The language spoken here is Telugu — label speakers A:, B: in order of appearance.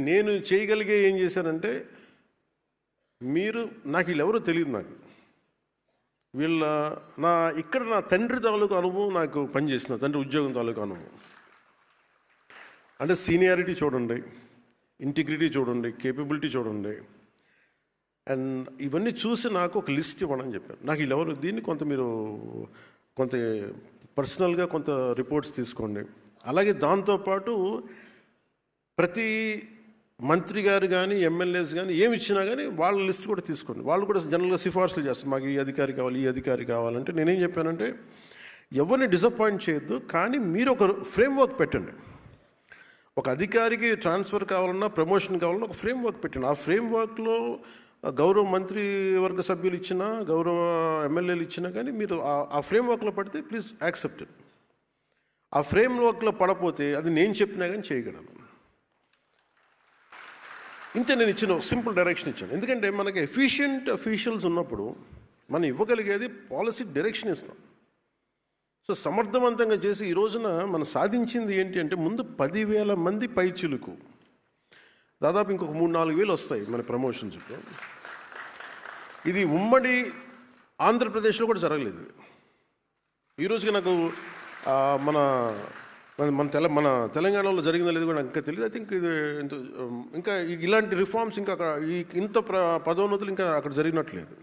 A: నేను చేయగలిగే ఏం చేశానంటే, మీరు నాకు వీళ్ళెవరో తెలియదు. నాకు వీళ్ళ నా తండ్రి తాలూకు అనుభవం నాకు పనిచేసిన తండ్రి ఉద్యోగం తాలూకు అనుభవం అంటే సీనియారిటీ చూడండి, ఇంటిగ్రిటీ చూడండి, కేపబిలిటీ చూడండి. అండ్ ఇవన్నీ చూసి నాకు ఒక లిస్ట్ ఇవ్వడం చెప్పాను. నాకు వీళ్ళెవరు, దీన్ని మీరు కొంత పర్సనల్గా కొంత రిపోర్ట్స్ తీసుకోండి. అలాగే దాంతోపాటు ప్రతి మంత్రి గారు కానీ ఎమ్మెల్యేస్ కానీ ఏమి ఇచ్చినా కానీ వాళ్ళ లిస్ట్ కూడా తీసుకోండి. వాళ్ళు కూడా జనరల్గా సిఫార్సులు చేస్తారు, మాకు ఈ అధికారి కావాలి, ఈ అధికారి కావాలంటే నేనేం చెప్పానంటే, ఎవరిని డిసప్పాయింట్ చేయొద్దు, కానీ మీరు ఒక ఫ్రేమ్వర్క్ పెట్టండి. ఒక అధికారికి ట్రాన్స్ఫర్ కావాలన్నా, ప్రమోషన్ కావాలన్నా ఒక ఫ్రేమ్వర్క్ పెట్టండి. ఆ ఫ్రేమ్వర్క్లో గౌరవ మంత్రి వర్గ సభ్యులు ఇచ్చినా, గౌరవ ఎమ్మెల్యేలు ఇచ్చినా కానీ మీరు ఆ ఫ్రేమ్వర్క్లో పడితే ప్లీజ్ యాక్సెప్ట్ ఇట్. ఆ ఫ్రేమ్వర్క్లో పడపోతే అది నేను చెప్పినా కానీ చేయగలను. ఇంతే నేను ఇచ్చిన సింపుల్ డైరెక్షన్ ఇచ్చాను. ఎందుకంటే మనకి ఎఫిషియెంట్ అఫీషియల్స్ ఉన్నప్పుడు మనం ఇవ్వగలిగేది పాలసీ డైరెక్షన్ ఇస్తాం. సో సమర్థవంతంగా చేసి ఈ రోజున మనం సాధించింది ఏంటి అంటే, ముందు 10,000 మంది పైచిలుకు, దాదాపు ఇంకొక 3-4 వేలు వస్తాయి మన ప్రమోషన్స్. ఇది ఉమ్మడి ఆంధ్రప్రదేశ్లో కూడా జరగలేదు. ఈరోజుకి నాకు మన తెలంగాణలో జరిగిందో లేదు కూడా నాకు ఇంకా తెలియదు. ఐ థింక్ ఇది ఇంకా ఇలాంటి రిఫార్మ్స్ ఇంకా అక్కడ ఇంత పదోన్నతులు ఇంకా అక్కడ జరిగినట్లేదు.